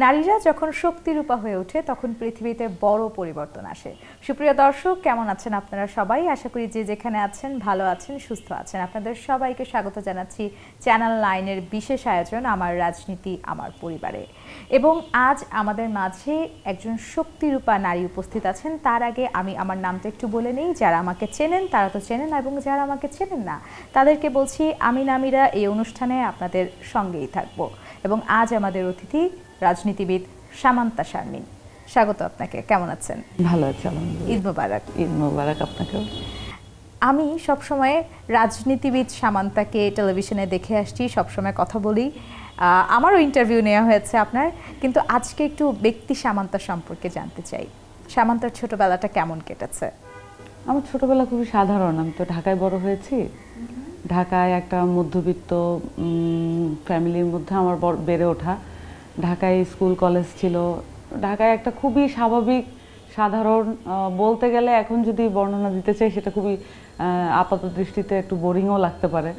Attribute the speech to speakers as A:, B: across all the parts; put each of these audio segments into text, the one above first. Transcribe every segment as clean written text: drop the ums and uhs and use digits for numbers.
A: নারীরা যখন শক্তিরূপা হয়ে ওঠে তখন পৃথিবীতে বড় পরিবর্তন আসে। সুপ্রিয় দর্শক, কেমন আছেন আপনারা সবাই? আশা করি যে যেখানে আছেন ভালো আছেন, সুস্থ আছেন। আপনাদের সবাইকে স্বাগত জানাচ্ছি চ্যানেল 9-এর বিশেষ আয়োজন আমার রাজনীতি আমার পরিবারে। এবং আজ আমাদের মাঝে একজন শক্তিরূপা নারী উপস্থিত আছেন। তার আগে আমি আমার নামটা একটু বলে নেই। যারা আমাকে চেনেন তারা তো চেনেন, এবং যারা আমাকে চেনেন না তাদেরকে বলছি আমি নামিরা এই অনুষ্ঠানে আপনাদের সঙ্গেই থাকব। এবং আজ আমাদের অতিথি রাজনীতিবিদ সামান্তা শারমিন। স্বাগত আপনাকে। কেমন আছেন?
B: ভালো আছি আলহামদুলিল্লাহ।
A: ঈদ মোবারক।
B: ঈদ মোবারক আপনাকেও।
A: আমি সবসময় রাজনীতিবিদ সামান্তাকে টেলিভিশনে দেখে আসছি, সবসময় কথা বলি, আমারও ইন্টারভিউ নেওয়া হয়েছে আপনার, কিন্তু আজকে একটু ব্যক্তি সামান্তা সম্পর্কে জানতে চাই। সামান্তার ছোটবেলাটা কেমন কেটেছে?
B: আমার ছোটবেলা খুবই সাধারণ। আমি তো ঢাকায় বড় হয়েছি। ঢাকায় একটা মধ্যবিত্ত ফ্যামিলির মধ্যে আমার বেড়ে ওঠা। ঢাকায় স্কুল কলেজ ছিল। ঢাকায় একটা খুবই স্বাভাবিক সাধারণ, বলতে গেলে এখন যদি বর্ণনা দিতে চাই সেটা খুবই আপাত দৃষ্টিতে একটু বোরিংও লাগতে পারে,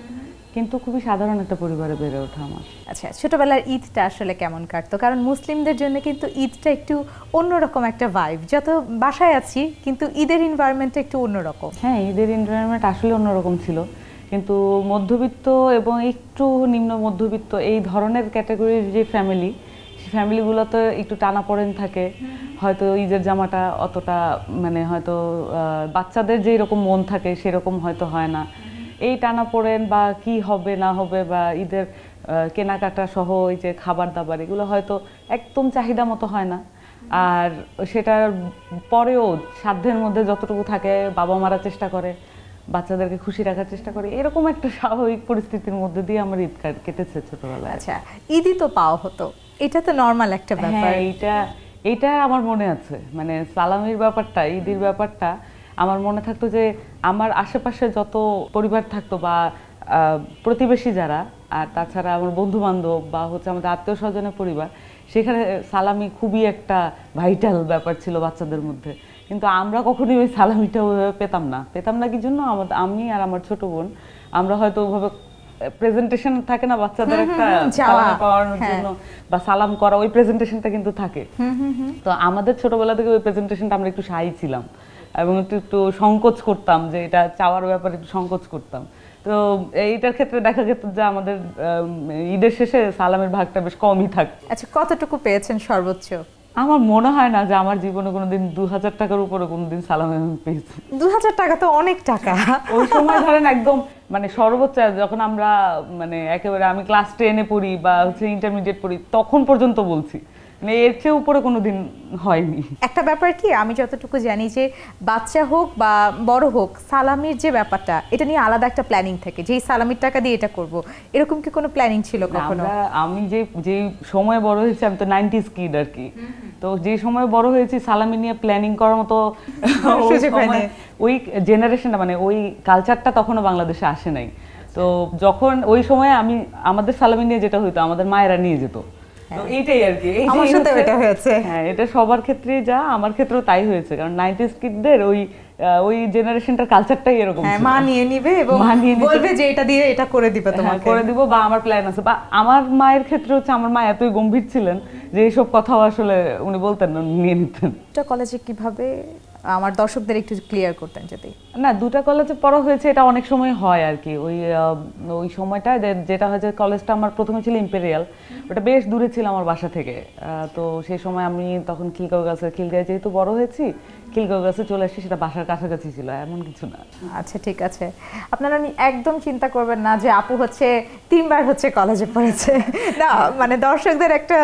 B: কিন্তু খুবই সাধারণ একটা পরিবারে বেড়ে ওঠা আমার।
A: আচ্ছা, ছোটবেলার ঈদটা আসলে কেমন কাটতো? কারণ মুসলিমদের জন্য কিন্তু ঈদটা একটু অন্যরকম একটা ভাইব। যত বাসায় আছি কিন্তু ঈদের এনভায়রনমেন্টটা একটু অন্যরকম।
B: হ্যাঁ, ঈদের এনভায়রনমেন্ট আসলে অন্যরকম ছিল, কিন্তু মধ্যবিত্ত এবং একটু নিম্ন মধ্যবিত্ত এই ধরনের ক্যাটাগরির যে ফ্যামিলি, সেই ফ্যামিলিগুলোতে একটু টানাপোড়েন থাকে। হয়তো ঈদের জামাটা অতটা মানে হয়তো বাচ্চাদের যে এরকম মন থাকে সেরকম হয়তো হয় না। এই টানাপোড়েন বা কি হবে না হবে বা ঈদের কেনাকাটা সহ এই যে খাবার দাবার, এগুলো হয়তো একদম চাহিদা মতো হয় না। আর সেটার পরেও সাধ্যের মধ্যে যতটুকু থাকে বাবা মারা চেষ্টা করে, বাচ্চাদেরকে খুশি রাখার চেষ্টা করে। এরকম একটা স্বাভাবিক পরিস্থিতির মধ্যে দিয়ে আমার ঈদ কেটেছে ছোটবেলায়।
A: আচ্ছা, ঈদই তো পাওয়া হতো, এটা তো নর্মাল একটা ব্যাপার।
B: হ্যাঁ, এইটা আমার মনে আছে। মানে সালামির ব্যাপারটা, ঈদের ব্যাপারটা আমার মনে থাকতো যে আমার আশেপাশে যত পরিবার থাকতো বা প্রতিবেশী যারা, আর তাছাড়া আমার বন্ধু বান্ধব বা হচ্ছে আমাদের আত্মীয় স্বজনের পরিবার, সেখানে সালামি খুবই একটা ভাইটাল ব্যাপার ছিল বাচ্চাদের মধ্যে। কিন্তু আমরা কখনোই ওই সালামিটা ওইভাবে পেতাম না কি জন্য? আমি আর আমার ছোট বোন, আমরা হয়তো ওইভাবে প্রেজেন্টেশন থাকে না বাচ্চাদের একটা সালাম করানোর জন্য বা সালাম করা, ওই প্রেজেন্টেশনটা কিন্তু থাকে। তো আমাদের ছোটবেলা থেকে ওই প্রেজেন্টেশনটা আমরা একটু শাই ছিলাম এবং একটু সংকোচ করতাম, যে এটা চাওয়ার ব্যাপারে একটু সংকোচ করতাম। তো এইটার ক্ষেত্রে দেখা যেত যে আমাদের ঈদের শেষে সালামের ভাগটা বেশ কমই থাকতো।
A: আচ্ছা, কতটুকু পেয়েছেন সর্বোচ্চ?
B: আমার মনে হয় না যে আমার জীবনে কোনোদিন 2000 টাকার উপরে কোনোদিন সালাম আমি পেয়েছি।
A: 2000 টাকা তো অনেক টাকা।
B: ওই সময় ধরেন একদম মানে সর্বোচ্চ, যখন আমরা মানে একেবারে আমি ক্লাস 10-এ পড়ি বা হচ্ছে ইন্টারমিডিয়েট পড়ি তখন পর্যন্ত বলছি, মানে এর চেয়ে উপরে কোনোদিন হয়নি।
A: একটা ব্যাপার কি, আমি যতটুকু জানি যে বাচ্চা হোক বা বড় হোক, সালামির যে ব্যাপারটা, এটা নিয়ে আলাদা একটা প্ল্যানিং থাকে, যে এই সালামির টাকা দিয়ে এটা করব। এরকম কি কোনো প্ল্যানিং ছিল কখনো?
B: আমি যে সময় বড় হয়েছি, আমি তো 90s কিড আর কি। তো যে সময় বড় হয়েছি সালামি নিয়ে প্ল্যানিং করার মতো ওই জেনারেশনটা, মানে ওই কালচারটা তখনও বাংলাদেশে আসে নাই। তো যখন ওই সময় আমাদের সালামি নিয়ে যেটা হইতো, আমাদের মায়েরা নিয়ে যেত। তো এইটাই আর কি,
A: আমার সাথে এটা হয়েছে।
B: হ্যাঁ, এটা সবার ক্ষেত্রেই যা, আমার ক্ষেত্রেও তাই হয়েছে। কারণ 90s কিডদের ওই জেনারেশনটার কালচারটাই এরকম,
A: মা নিয়ে নিবে এবং বলবে যে এটা দিয়ে এটা করে দিবে, তোমাকে
B: করে দিব, বা আমার প্ল্যান আছে। বা আমার মায়ের ক্ষেত্রে হচ্ছে, আমার মা এতই গম্ভীর ছিলেন যে এইসব কথাও আসলে উনি বলতেন না, নিয়ে নিতেন।
A: কলেজে কিভাবে আমার দর্শকদের একটু ক্লিয়ার করতেন যদি?
B: না, দুটা কলেজে পড়া হয়েছে, এটা অনেক সময় হয় আর কি। ওই সময়টা যেটা হয়েছে, কলেজটা আমার প্রথমে ছিল ইম্পেরিয়াল, ওটা বেশ দূরে ছিল আমার বাসা থেকে। তো সেই সময় আমি তখন খিলগাঁও যেহেতু বড় হয়েছি, খিলগাঁও গাছে চলে আসছি, সেটা বাসার কাছাকাছি ছিল, এমন কিছু না।
A: আচ্ছা, ঠিক আছে। আপনারা একদম চিন্তা করবেন না যে আপু হচ্ছে 3বার হচ্ছে কলেজে পড়েছে। না, মানে দর্শকদের একটা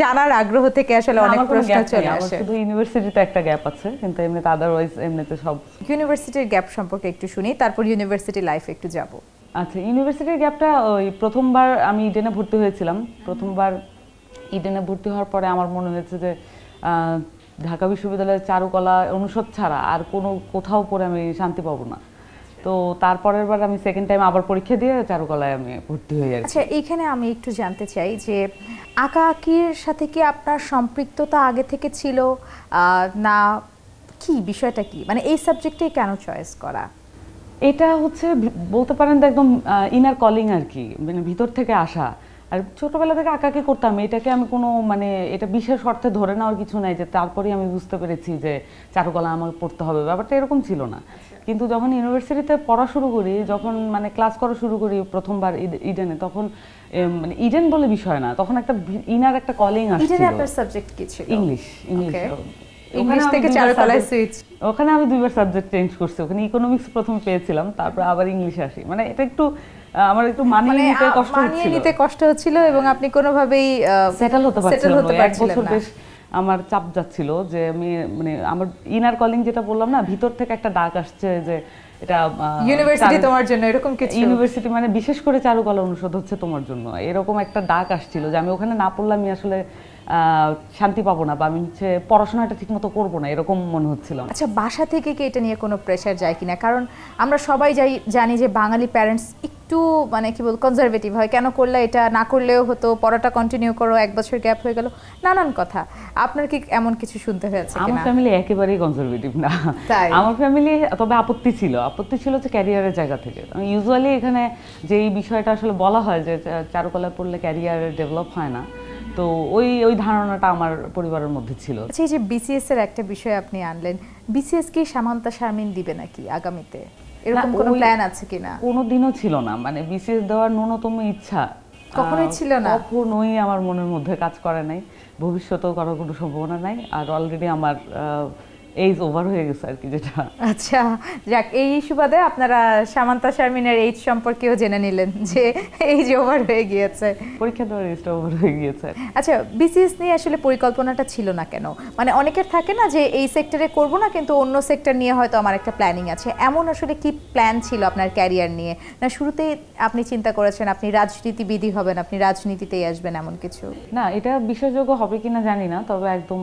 A: জানার আগ্রহ থেকে আসলে অনেক প্রশ্ন চলে আসে।
B: শুধু ইউনিভার্সিটিতে একটা গ্যাপ আছে, কিন্তু এমনিতে আদারওয়াইজ এমনিতে সব।
A: ইউনিভার্সিটির গ্যাপ সম্পর্কে একটু শুনি, তারপর ইউনিভার্সিটি লাইফে একটু যাব।
B: আচ্ছা, ইউনিভার্সিটির গ্যাপটা ওই প্রথমবার আমি ইডেনে ভর্তি হয়েছিলাম। প্রথমবার ইডেনে ভর্তি হওয়ার পরে আমার মনে হয়েছে যে ঢাকা বিশ্ববিদ্যালয়ের চারুকলা অনুষদ ছাড়া আর কোথাও পড়ে আমি শান্তি পাবো না। তো তারপরের বার আমি সেকেন্ড টাইম আবার পরীক্ষা দিয়ে চারুকলায় আমি ভর্তি হয়ে যাই।
A: আচ্ছা, এইখানে আমি একটু জানতে চাই যে আঁকাআঁকির সাথে কি আপনার সম্পৃক্ততা আগে থেকে ছিল না, কি বিষয়টা কি, মানে এই সাবজেক্টেই কেন চয়েস করা?
B: এটা হচ্ছে বলতে পারেন একদম ইনার কলিং আর কি, মানে ভিতর থেকে আসা। আর ছোটবেলা থেকে আঁকাকে করতাম, এটাকে আমি কোনো মানে এটা বিশেষ অর্থে ধরে নেওয়ার কিছু নাই যে তারপরেই আমি বুঝতে পেরেছি যে চারুকলা আমাকে পড়তে হবে, ব্যাপারটা এরকম ছিল না। কিন্তু যখন ইউনিভার্সিটিতে পড়া শুরু করি, যখন মানে ক্লাস করা শুরু করি প্রথমবার ইডেনে, তখন মানে ইডেন বলে বিষয় না, তখন একটা ইনার একটা কলিং আসছিল।
A: ইডেনে আপনার সাবজেক্ট কি ছিল?
B: ইংলিশ।
A: ইংলিশ থেকে চারুকলায় সুইচ।
B: ওখানে আমি 2বার সাবজেক্ট চেঞ্জ করছি, ওখানে ইকোনমিক্স প্রথমে পেয়েছিলাম, তারপর আবার ইংলিশে আসি। মানে এটা একটু আমার একটু মানিয়ে নিতে কষ্ট
A: হচ্ছিল এবং আপনি কোনোভাবেই
B: সেটেল হতে পারছিলেন না। এক বছর বেশ আমার চাপ যাচ্ছিল যে আমি মানে আমার ইনার কলিং যেটা বললাম না, ভিতর থেকে একটা ডাক আসছে যে এটা
A: ইউনিভার্সিটি তোমার জন্য, এরকম কিছু।
B: ইউনিভার্সিটি মানে বিশেষ করে চারুকলা অনুষদ হচ্ছে তোমার জন্য, এরকম একটা ডাক আসছিল যে আমি ওখানে না পড়লে আমি আসলে শান্তি পাবো না, বা আমি হচ্ছে পড়াশোনাটা ঠিক মতো করবো না, এরকম মনে হচ্ছিল।
A: আচ্ছা, বাসা থেকে কি এটা নিয়ে কোনো প্রেশার যায় কিনা? কারণ আমরা সবাই জানি যে বাঙালি প্যারেন্টস একটু মানে কি বলবো কনজারভেটিভ হয়, কেন করলে, এটা না করলেও হতো, পড়াটা কন্টিনিউ করো, 1 বছর গ্যাপ হয়ে গেল, নানান কথা। আপনার কি এমন কিছু শুনতে হয়েছে কিনা?
B: আমার ফ্যামিলি একেবারেই কনজারভেটিভ না। আমার ফ্যামিলি তবে আপত্তি ছিল যে ক্যারিয়ারের জায়গা থেকে। ইউজুয়ালি এখানে যে এই বিষয়টা আসলে বলা হয় যে চারুকলা পড়লে ক্যারিয়ার ডেভেলপ হয় না, তো ওই ধারণাটা আমার পরিবারের মধ্যে ছিল।
A: আচ্ছা, এই যে বিসিএস এর একটা বিষয় আপনি আনলেন, বিসিএস কি সামান্তা শারমিন দিবে নাকি আগামীতে? এরকম কোনো প্ল্যান আছে কিনা?
B: কোনোদিনও ছিল না, মানে বিসিএস দেওয়ার ন্যূনতম ইচ্ছা
A: কখনোই ছিল না,
B: কখনোই আমার মনের মধ্যে কাজ করে নাই, ভবিষ্যতেও করার কোনো সম্ভাবনা নাই। আর অলরেডি আমার এইজ ওভার হয়ে গেছে আর কি, যেটা।
A: আচ্ছা, যাক, এই সুবাদে আপনারা সামান্তা শারমিনের এইজ সম্পর্কেও জেনে নিলেন যে এইজ ওভার হয়ে গিয়েছে,
B: পরীক্ষা দেওয়ার এইজটা ওভার হয়ে গিয়েছে।
A: আচ্ছা, বিসিএস নিয়ে আসলে পরিকল্পনাটা ছিল না কেন? মানে অনেকের থাকে না যে এই সেক্টরে করব না, কিন্তু অন্য সেক্টর নিয়ে হয়তো আমার একটা প্ল্যানিং আছে, এমন আসলে কি প্ল্যান ছিল আপনার ক্যারিয়ার নিয়ে? না শুরুতেই আপনি চিন্তা করেছেন আপনি রাজনীতিবিদই হবেন, আপনি রাজনীতিতেই আসবেন, এমন কিছু?
B: না, এটা বিশ্বাসযোগ্য হবে কিনা জানি না, তবে একদম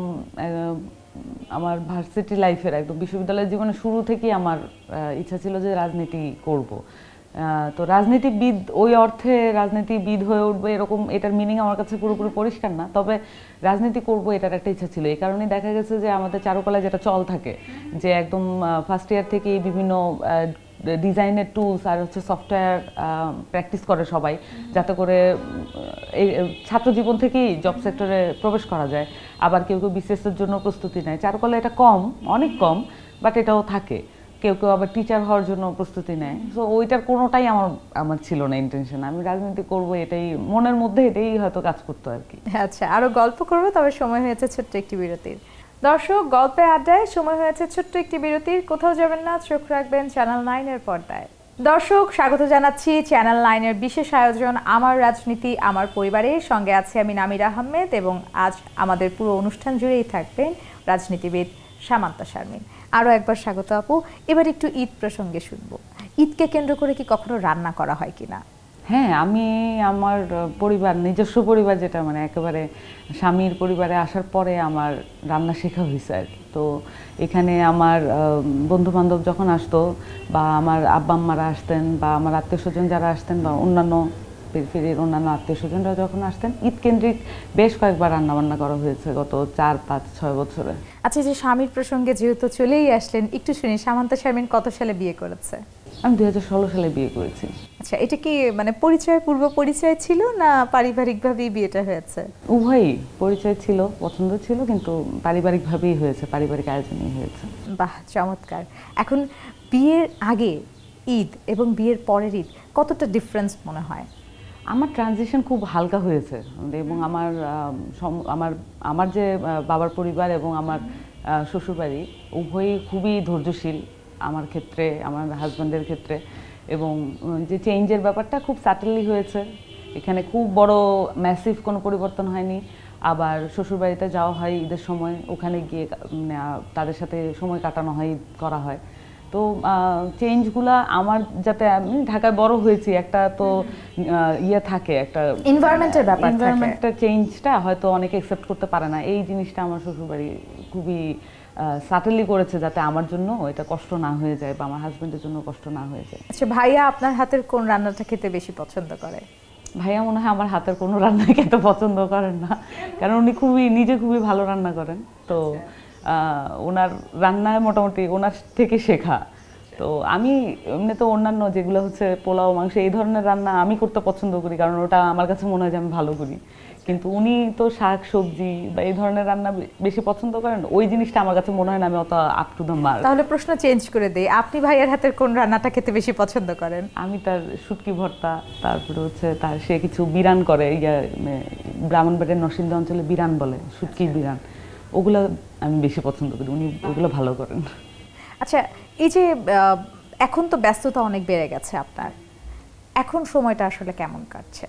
B: আমার ভার্সিটি লাইফের একদম বিশ্ববিদ্যালয়ের জীবনে শুরু থেকেই আমার ইচ্ছা ছিল যে রাজনীতি করব। তো রাজনীতিবিদ ওই অর্থে রাজনীতিবিদ হয়ে উঠবে এরকম, এটার মিনিং আমার কাছে পুরোপুরি পরিষ্কার না, তবে রাজনীতি করব এটার একটা ইচ্ছা ছিল। এই কারণেই দেখা গেছে যে আমাদের চারুকলায় যেটা চল থাকে যে একদম ফার্স্ট ইয়ার থেকেই বিভিন্ন ডিজাইনের টুলস আর হচ্ছে সফটওয়্যার প্র্যাকটিস করে সবাই, যাতে করে এই ছাত্র জীবন থেকেই জব সেক্টরে প্রবেশ করা যায়। আবার কেউ বিসিএসের জন্য প্রস্তুতি নেয়, চারুকলা এটা কম, অনেক কম, বাট এটাও থাকে। কেউ আবার টিচার হওয়ার জন্য প্রস্তুতি নেয়। সো ওইটার কোনোটাই আমার ছিল না ইন্টেনশন, আমি রাজনীতি করব, এটাই মনের মধ্যে, এটাই হয়তো কাজ করতো আর কি।
A: আচ্ছা, আরো গল্প করবো, তবে সময় হয়েছে ছোট্ট একটি বিরতির। দর্শক, গল্পে আড্ডায় সময় হয়েছে ছোট্ট একটি বিরতির, কোথাও যাবেন না, চোখ রাখবেন চ্যানেল 9 এর পর্দায়। দর্শক, স্বাগত জানাচ্ছি চ্যানেল 9 এর বিশেষ আয়োজন আমার রাজনীতি আমার পরিবারের সঙ্গে। আছে আমি নামির আহমেদ, এবং আজ আমাদের পুরো অনুষ্ঠান জুড়েই থাকবেন রাজনীতিবিদ সামান্তা শারমিন। আরও একবার স্বাগত আপু। এবার একটু ঈদ প্রসঙ্গে শুনবো, ঈদকে কেন্দ্র করে কি কখনো রান্না করা হয় কিনা?
B: হ্যাঁ, আমি আমার পরিবার, নিজস্ব পরিবার যেটা, মানে একেবারে স্বামীর পরিবারে আসার পরে আমার রান্না শেখা হয়েছে আর কি। তো এখানে আমার বন্ধু বান্ধব যখন আসতো, বা আমার আব্বা আম্মারা আসতেন, বা আমার আত্মীয় স্বজন যারা আসতেন, বা অন্যান্য পেরিফেরির অন্যান্য আত্মীয় স্বজনরা যখন আসতেন, ঈদ কেন্দ্রিক বেশ কয়েকবার রান্নাবান্না করা হয়েছে গত 4, 5, 6 বছরে।
A: আচ্ছা, যে স্বামীর প্রসঙ্গে যেহেতু চলেই আসলেন, একটু শুনি সামান্তা শারমিন কত সালে বিয়ে করেছে?
B: আমি 2016 সালে বিয়ে করেছি।
A: আচ্ছা, এটা কি মানে পূর্ব পরিচয় ছিল, না পারিবারিকভাবেই বিয়েটা হয়েছে?
B: উভয়ই পরিচয় ছিল, পছন্দ ছিল, কিন্তু পারিবারিকভাবেই হয়েছে, পারিবারিক আয়োজনেই হয়েছে।
A: বাহ, চমৎকার। এখন বিয়ের আগে ঈদ এবং বিয়ের পরের ঈদ কতটা ডিফারেন্স মনে হয়?
B: আমার ট্রানজিশন খুব হালকা হয়েছে, এবং আমার যে বাবার পরিবার এবং আমার শ্বশুরবাড়ি উভয়ই খুবই ধৈর্যশীল আমার ক্ষেত্রে, আমার হাজব্যান্ডের ক্ষেত্রে, এবং যে চেঞ্জের ব্যাপারটা খুব সাটেললি হয়েছে। এখানে খুব বড় ম্যাসিভ কোনো পরিবর্তন হয়নি। আবার শ্বশুরবাড়িতে যাওয়া হয় ঈদের সময়, ওখানে গিয়ে তাদের সাথে সময় কাটানো হয়, ঈদ করা হয়। তো চেঞ্জগুলা আমার, যাতে আমি ঢাকায় বড় হয়েছি, একটা তো ইয়ে থাকে, একটা
A: এনভায়রনমেন্টের ব্যাপার,
B: এনভায়রনমেন্টের চেঞ্জটা হয়তো অনেকে অ্যাকসেপ্ট করতে পারে না। এই জিনিসটা আমার শ্বশুরবাড়ি খুবই সাটেলি করেছে, যাতে আমার জন্য এটা কষ্ট না হয়ে যায়, বা আমার হাজবেন্ডের জন্য কষ্ট না হয়ে যায়।
A: আচ্ছা, ভাইয়া আপনার হাতের কোন রান্নাটা খেতে বেশি পছন্দ করে?
B: ভাইয়া মনে হয় আমার হাতের কোনো রান্না খেতে পছন্দ করেন না, কারণ উনি নিজে খুবই ভালো রান্না করেন। তো ওনার রান্নায় মোটামুটি ওনার থেকে শেখা। তো আমি এমনি তো অন্যান্য যেগুলো হচ্ছে পোলাও মাংস এই ধরনের রান্না আমি করতে পছন্দ করি, কারণ ওটা আমার কাছে মনে হয় যে আমি ভালো করি। কিন্তু উনি তো শাক সবজি বা এই ধরনের রান্না বেশি পছন্দ করেন, ওই জিনিসটা আমার কাছে মনে হয় না আমি অত আপ টু দ্য মার্ক।
A: তাহলে প্রশ্ন চেঞ্জ করে দেই, আপনি ভাইয়ের হাতের কোন রান্নাটা খেতে বেশি পছন্দ করেন?
B: আমি তার শুটকি ভর্তা, তারপরে হচ্ছে তার সে কিছু বিরান করে, ব্রাহ্মণবাড়িয়ার নরসিংদী অঞ্চলে বিরান বলে, শুটকির বিরান, ওগুলো আমি বেশি পছন্দ করি, উনি ওগুলো ভালো করেন।
A: আচ্ছা, এই যে এখন তো ব্যস্ততা অনেক বেড়ে গেছে আপনার, এখন সময়টা আসলে কেমন কাটছে?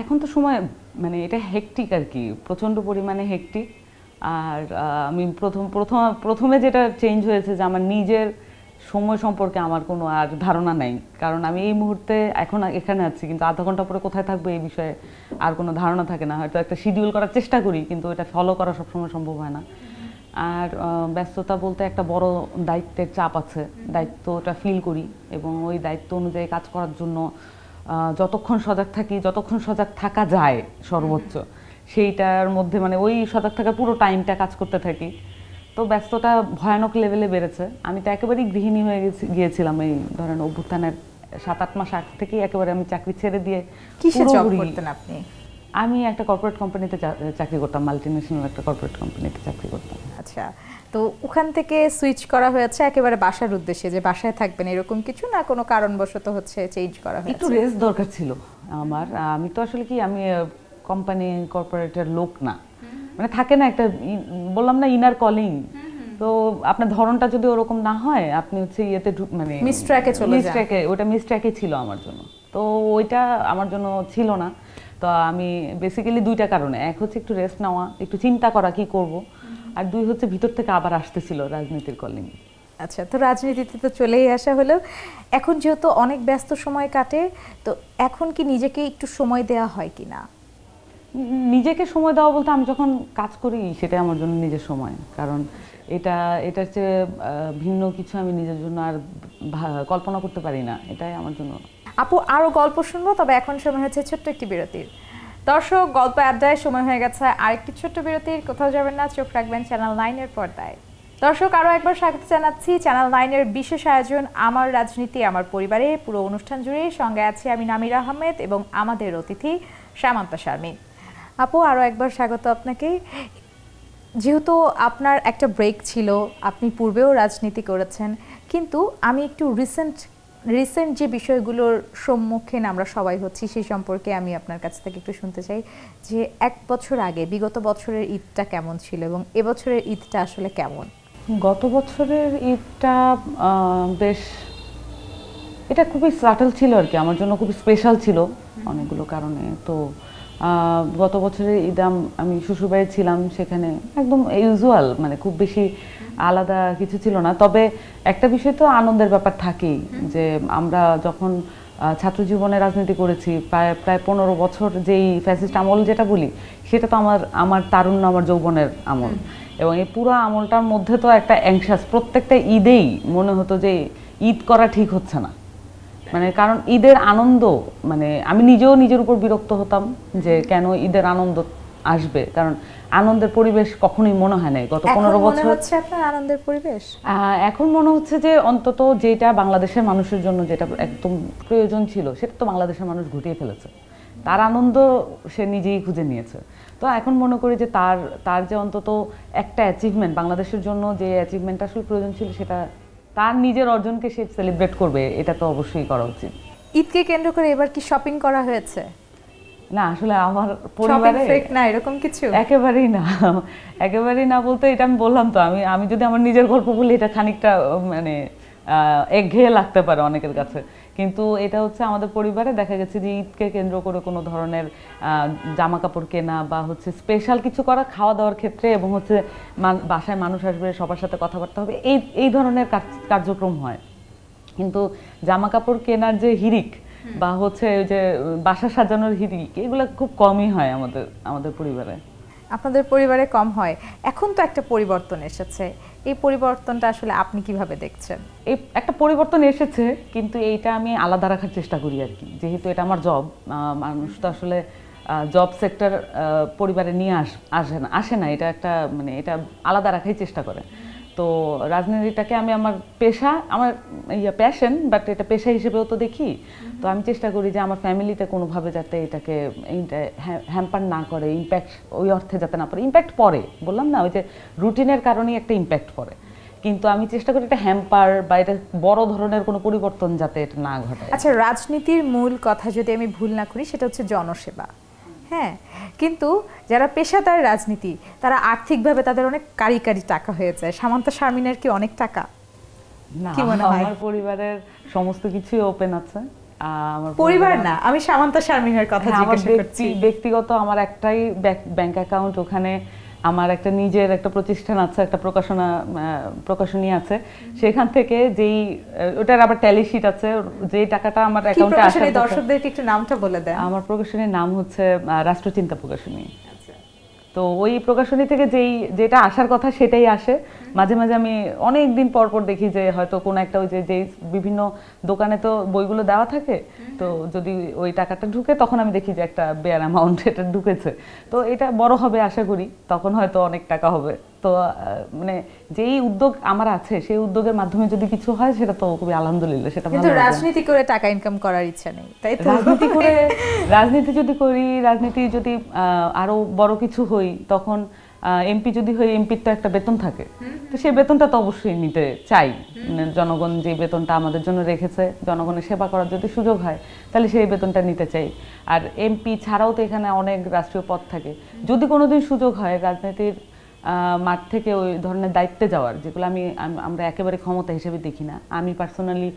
B: এখন তো সময় মানে এটা হেকটিক আর কি, প্রচণ্ড পরিমাণে হেকটিক। আর আমি প্রথমে যেটা চেঞ্জ হয়েছে যে আমার নিজের সময় সম্পর্কে আমার কোনো আর ধারণা নাই, কারণ আমি এই মুহূর্তে এখন এখানে আছি, কিন্তু আধা ঘন্টা পরে কোথায় থাকবো এই বিষয়ে আর কোনো ধারণা থাকে না। হয়তো একটা শিডিউল করার চেষ্টা করি, কিন্তু এটা ফলো করা সবসময় সম্ভব হয় না। আর ব্যস্ততা বলতে একটা বড় দায়িত্বের চাপ আছে, দায়িত্বটা ফিল করি এবং ওই দায়িত্ব অনুযায়ী কাজ করার জন্য যতক্ষণ সজাগ থাকি, যতক্ষণ সজাগ থাকা যায় সর্বোচ্চ, সেইটার মধ্যে মানে ওই সজাগ থাকার পুরো টাইমটা কাজ করতে থাকি। তো ব্যস্ততা ভয়ানক লেভেলে বেড়েছে। আমি তো একেবারেই গৃহিণী হয়ে গিয়েছিলাম এই ধরেন অভ্যুত্থানের 7-8 মাস আগ থেকেই একেবারে আমি চাকরি ছেড়ে দিয়ে।
A: কিসে জব করতেন আপনি?
B: আমি একটা কর্পোরেট কোম্পানিতে চাকরি করতাম, মাল্টিন্যাশনাল একটা কর্পোরেট কোম্পানিতে চাকরি করতাম।
A: আচ্ছা, তো ওখান থেকে সুইচ করা হয়েছে একেবারে বাসার উদ্দেশ্যে, যে বাসায় থাকবেন এরকম কিছু না, কোনো কারণবশত হচ্ছে চেঞ্জ করা হয়েছে?
B: একটু রেস্ট দরকার ছিল আমার। আমি তো আসলে কি, আমি কোম্পানি কর্পোরেটের লোক না, মানে থাকে না একটা বললাম না ইনার কলিং, তো আপনার ধরনটা যদি ওরকম না হয় আপনি হচ্ছে ইয়েতে মানে
A: মিসট্র্যাকে চলে যান।
B: ওটা মিসট্র্যাকে ছিল আমার জন্য, তো ওইটা আমার জন্য ছিল না। তো আমি বেসিক্যালি দুইটা কারণে, এক হচ্ছে একটু রেস্ট নেওয়া, একটু চিন্তা করা কি করব, আর দুই হচ্ছে ভিতর থেকে আবার আসতেছিল রাজনীতির কলিং।
A: আচ্ছা, তো রাজনীতিতে তো চলেই আসা হলো, এখন যেহেতু অনেক ব্যস্ত সময় কাটে, তো এখন কি নিজেকে একটু সময় দেওয়া হয় কি না?
B: নিজেকে সময় দেওয়া বলতে আমি যখন কাজ করি সেটাই আমার জন্য নিজের সময়, কারণ এটার চেয়ে ভিন্ন কিছু আমি নিজের জন্য আর কল্পনা করতে পারি না, এটাই আমার জন্য।
A: আপু, আরও গল্প শুনবো, তবে এখন সময় হচ্ছে ছোট্ট একটি বিরতির। দর্শক, গল্প আড্ডায় সময় হয়ে গেছে আরেকটি ছোট্ট বিরতির, কোথাও যাবেন না, চোখ রাখবেন চ্যানেল 9-এর পর্দায়। দর্শক, আরও একবার স্বাগত জানাচ্ছি চ্যানেল 9-এর বিশেষ আয়োজন আমার রাজনীতি আমার পরিবারে। পুরো অনুষ্ঠান জুড়ে সঙ্গে আছি আমি নামির আহমেদ এবং আমাদের অতিথি সামান্তা শারমিন। আপু, আরও একবার স্বাগত আপনাকে। যেহেতু আপনার একটা ব্রেক ছিল, আপনি পূর্বেও রাজনীতি করেছেন, কিন্তু আমি একটু রিসেন্ট যে বিষয়গুলোর সম্মুখীন আমরা সবাই হচ্ছি সেই সম্পর্কে আমি আপনার কাছ থেকে একটু শুনতে চাই, যে 1 বছর আগে বিগত বছরের ঈদটা কেমন ছিল এবং এবছরের ঈদটা আসলে কেমন?
B: গত বছরের ঈদটা বেশ, এটা খুবই সাটল ছিল আর কি, আমার জন্য খুবই স্পেশাল ছিল অনেকগুলো কারণে। তো গত বছরের ঈদ আমি শ্বশুরবাড়ি ছিলাম, সেখানে একদম ইউজুয়াল, মানে খুব বেশি আলাদা কিছু ছিল না। তবে একটা বিষয় তো আনন্দের ব্যাপার থাকেই, যে আমরা যখন ছাত্র জীবনে রাজনীতি করেছি প্রায় 15 বছর, যেই ফ্যাসিস্ট আমল যেটা বলি, সেটা তো আমার তারুণ্য, আমার যৌবনের আমল, এবং এই পুরো আমলটার মধ্যে তো একটা অ্যাংশাস, প্রত্যেকটা ঈদেই মনে হতো যে ঈদ করা ঠিক হচ্ছে না, মানে কারণ ঈদের আনন্দ, মানে আমি নিজেও নিজের উপর বিরক্ত হতাম যে কেন ঈদের আনন্দ আসবে, কারণ আনন্দের পরিবেশ কখনোই মনে হয় নাই গত 15 বছর।
A: হচ্ছে আপনার আনন্দের পরিবেশ
B: এখন মনে হচ্ছে যে অন্তত যেটা বাংলাদেশের মানুষের জন্য যেটা একদম প্রয়োজন ছিল সেটা তো বাংলাদেশের মানুষ ঘটিয়ে ফেলেছে, তার আনন্দ সে নিজেই খুঁজে নিয়েছে। তো এখন মনে করি যে তার যে অন্তত একটা অ্যাচিভমেন্ট, বাংলাদেশের জন্য যে অ্যাচিভমেন্ট আসলে প্রয়োজন ছিল, সেটা তার নিজের অর্জনকে সে সেলিব্রেট করবে, এটা তো অবশ্যই করা উচিত।
A: ঈদকে কেন্দ্র করে এবার কি শপিং করা হয়েছে?
B: না, আসলে আমার পরিবারে
A: না এরকম কিছু
B: একেবারেই না বলতে, এটা আমি বললাম তো, আমি যদি আমার নিজের গল্প বলি এটা খানিকটা মানে একঘেয়ে লাগতে পারে অনেকের কাছে, কিন্তু এটা হচ্ছে আমাদের পরিবারে দেখা গেছে যে ঈদকে কেন্দ্র করে কোনো ধরনের জামা কাপড় কেনা বা হচ্ছে স্পেশাল কিছু করা, খাওয়া দাওয়ার ক্ষেত্রে, এবং হচ্ছে বাসায় মানুষ আসবে, সবার সাথে কথাবার্তা হবে, এই ধরনের কার্যক্রম হয়। কিন্তু জামা কাপড় কেনার যে হিড়িক বা হচ্ছে ওই যে বাসা সাজানোর হিড়িক, এগুলো খুব কমই হয় আমাদের পরিবারে।
A: আপনাদের পরিবারে কম হয়। এখন তো একটা পরিবর্তন এসেছে, এই পরিবর্তনটা আসলে আপনি কিভাবে দেখছেন?
B: এই একটা পরিবর্তন এসেছে, কিন্তু এইটা আমি আলাদা রাখার চেষ্টা করি আর কি, যেহেতু এটা আমার জব। মানুষ তো আসলে জব সেক্টর পরিবারে নিয়ে আসে না, এটা একটা মানে এটা আলাদা রাখাই চেষ্টা করে। তো রাজনীতিটাকে আমি আমার পেশা, আমার প্যাশন, বাট এটা পেশা হিসেবেও তো দেখি। তো আমি চেষ্টা করি যে আমার ফ্যামিলিতে কোনোভাবে যাতে এটাকে হ্যাম্পার না করে, ইম্প্যাক্ট ওই অর্থে যাতে না পড়ে। ইম্প্যাক্ট পড়ে, বললাম না, ওই যে রুটিনের কারণেই একটা ইম্প্যাক্ট পড়ে, কিন্তু আমি চেষ্টা করি এটা হ্যাম্পার বা এটা বড় ধরনের কোনো পরিবর্তন যাতে এটা না ঘটে।
A: আচ্ছা, রাজনীতির মূল কথা যদি আমি ভুল না করি সেটা হচ্ছে জনসেবা, হ্যাঁ, কিন্তু যারা পেশাদার রাজনীতি তারা আর্থিকভাবে তাদের অনেক কারি কারি টাকা হয়ে যায়। সামান্তা শারমিনের কি অনেক টাকা?
B: না,
A: কি মনে হয়?
B: আমার পরিবারের সমস্ত কিছুই ওপেন আছে। আমার
A: পরিবার না, আমি সামান্তা শারমিনের কথা জিজ্ঞেস করছি।
B: ব্যক্তিগত আমার একটাই ব্যাংক অ্যাকাউন্ট, ওখানে আমার একটা নিজের একটা প্রতিষ্ঠান আছে, একটা প্রকাশনী আছে, সেখান থেকে যেই ওটার আবার ট্যালি শিট আছে, যে টাকাটা আমার অ্যাকাউন্টে আসে।
A: দর্শকদেরকে একটু নামটা বলে দেন।
B: আমার প্রকাশনীর নাম হচ্ছে রাষ্ট্রচিন্তা প্রকাশনী। তো ওই প্রকাশনী থেকে যেটা আসার কথা সেটাই আসে। মাঝে মাঝে আমি অনেক দিন পর পর দেখি যে হয়তো কোনো একটা ওই যে বিভিন্ন দোকানে তো বইগুলো দেওয়া থাকে, তো যদি ওই টাকাটা ঢুকে তখন আমি দেখি যে একটা বেয়ার অ্যামাউন্ট এটা ঢুকেছে। তো এটা বড় হবে আশা করি, তখন হয়তো অনেক টাকা হবে। তো মানে যেই উদ্যোগ আমার আছে সেই উদ্যোগের মাধ্যমে যদি কিছু হয় সেটা তো খুবই আলহামদুলিল্লাহ, সেটা ভালো।
A: কিন্তু রাজনীতি করে টাকা ইনকাম করার ইচ্ছা নেই, তাই তো?
B: রাজনীতি যদি করি, রাজনীতি যদি আরো বড় কিছু হই, তখন এমপি যদি হই, এমপির তো একটা বেতন থাকে, তো সেই বেতনটা তো অবশ্যই নিতে চাই। জনগণ যে বেতনটা আমাদের জন্য রেখেছে, জনগণের সেবা করার যদি সুযোগ হয় তাহলে সেই বেতনটা নিতে চাই। আর এমপি ছাড়াও তো এখানে অনেক রাষ্ট্রীয় পদ থাকে, যদি কোনোদিন সুযোগ হয় রাজনীতির মাঠ থেকে ওই ধরনের দায়িত্বে যাওয়ার, যেগুলো আমরা একেবারে ক্ষমতা হিসেবে দেখি না। আমি পার্সোনালি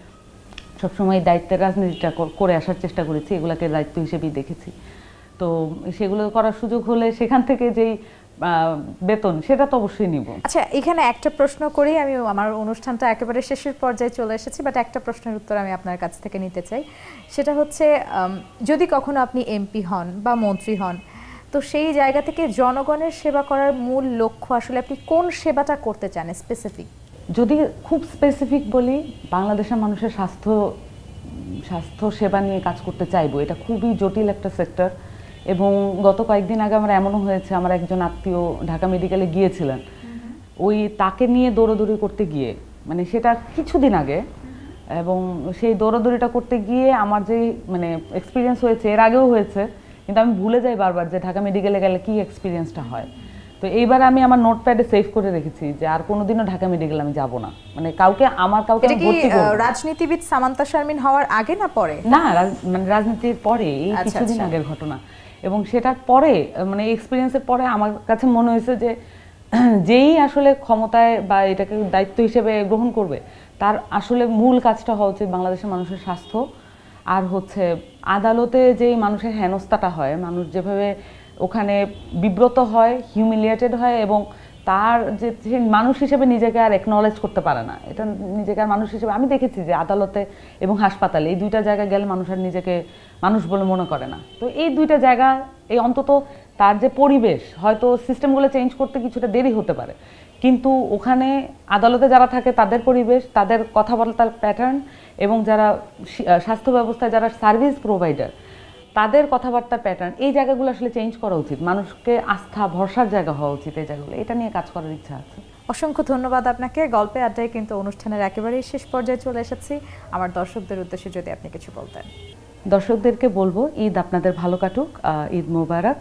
B: সবসময় দায়িত্বের রাজনীতিটা করে আসার চেষ্টা করেছি, এগুলাকে দায়িত্ব হিসেবেই দেখেছি। তো সেগুলো করার সুযোগ হলে সেখান থেকে যেই বেতন, সেটা তো অবশ্যই নিব।
A: আচ্ছা, এখানে একটা প্রশ্ন করেই আমি আমার অনুষ্ঠানটা একেবারে শেষের পর্যায়ে চলে এসেছি, বাট একটা প্রশ্নের উত্তর আমি আপনার কাছ থেকে নিতে চাই। সেটা হচ্ছে, যদি কখনো আপনি এমপি হন বা মন্ত্রী হন, তো সেই জায়গা থেকে জনগণের সেবা করার মূল লক্ষ্য আসলে আপনি কোন সেবাটা করতে চান স্পেসিফিক?
B: যদি খুব স্পেসিফিক বলি, বাংলাদেশের মানুষের স্বাস্থ্য সেবা নিয়ে কাজ করতে চাইবো। এটা খুবই জটিল একটা সেক্টর, এবং গত কয়েকদিন আগে আমার এমনও হয়েছে, আমার একজন আত্মীয় ঢাকা মেডিকেলে গিয়েছিলেন, ওই তাকে নিয়ে দৌড়াদৌড়ি করতে গিয়ে, মানে সেটা কিছুদিন আগে, এবং সেই দৌড়াদৌড়িটা করতে গিয়ে আমার যে মানে এক্সপিরিয়েন্স হয়েছে, এর আগেও হয়েছে, কিন্তু আমি ভুলে যাই বারবার যে ঢাকা মেডিকেলে গেলে কি এক্সপিরিয়েন্সটা হয়। তো এইবার আমি আমার নোটপ্যাডে সেভ করে রেখেছি যে আর কোনোদিনও ঢাকা মেডিকেল আমি যাব না, মানে কাউকে ভর্তি করব।
A: রাজনীতিবিদ সামান্তা শারমিন হওয়ার আগে না পরে?
B: না, মানে রাজনীতির পরে, এই কিছুদিন আগের ঘটনা। এবং সেটার পরে, মানে এক্সপিরিয়েন্সের পরে আমার কাছে মনে হয়েছে যে যেই আসলে ক্ষমতায় বা এটাকে দায়িত্ব হিসেবে গ্রহণ করবে, তার আসলে মূল কাজটা হওয়া উচিত বাংলাদেশের মানুষের স্বাস্থ্য। আর হচ্ছে আদালতে যেই মানুষের হেনস্থাটা হয়, মানুষ যেভাবে ওখানে বিব্রত হয়, হিউমিলিয়েটেড হয়, এবং তার যে মানুষ হিসেবে নিজেকে আর একনলেজ করতে পারে না, এটা নিজেকে আর মানুষ হিসেবে আমি দেখেছি যে আদালতে এবং হাসপাতালে এই দুইটা জায়গায় গেলে মানুষ আর নিজেকে মানুষ বলে মনে করে না। তো এই দুইটা জায়গা, এই অন্তত তার যে পরিবেশ, হয়তো সিস্টেমগুলো চেঞ্জ করতে কিছুটা দেরি হতে পারে, কিন্তু ওখানে আদালতে যারা থাকে তাদের পরিবেশ, তাদের কথাবার্তার প্যাটার্ন, এবং যারা স্বাস্থ্য ব্যবস্থায় যারা সার্ভিস প্রোভাইডার, তাদের কথাবার্তার প্যাটার্ন, এই জায়গাগুলো আসলে চেঞ্জ করা উচিত। মানুষকে আস্থা ভরসার জায়গা হওয়া উচিত এই জায়গাগুলো। এটা নিয়ে কাজ করার ইচ্ছা আছে।
A: অসংখ্য ধন্যবাদ আপনাকে। গল্পে আড্ডায় কিন্তু অনুষ্ঠানের একেবারেই শেষ পর্যায়ে চলে এসেছি। আমার দর্শকদের উদ্দেশ্যে যদি আপনি কিছু বলতেন।
B: দর্শকদেরকে বলবো, ঈদ আপনাদের ভালো কাটুক, ঈদ মোবারক।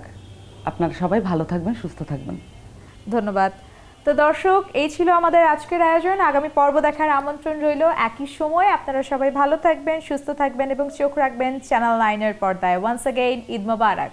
B: আপনারা সবাই ভালো থাকবেন, সুস্থ থাকবেন।
A: ধন্যবাদ। তো দর্শক, এই ছিল আমাদের আজকের আয়োজন। আগামী পর্ব দেখার আমন্ত্রণ রইল একই সময়। আপনারা সবাই ভালো থাকবেন, সুস্থ থাকবেন এবং চোখ রাখবেন চ্যানেল 9 এর পর্দায়। ওয়ান্স अगेन ঈদ মোবারক।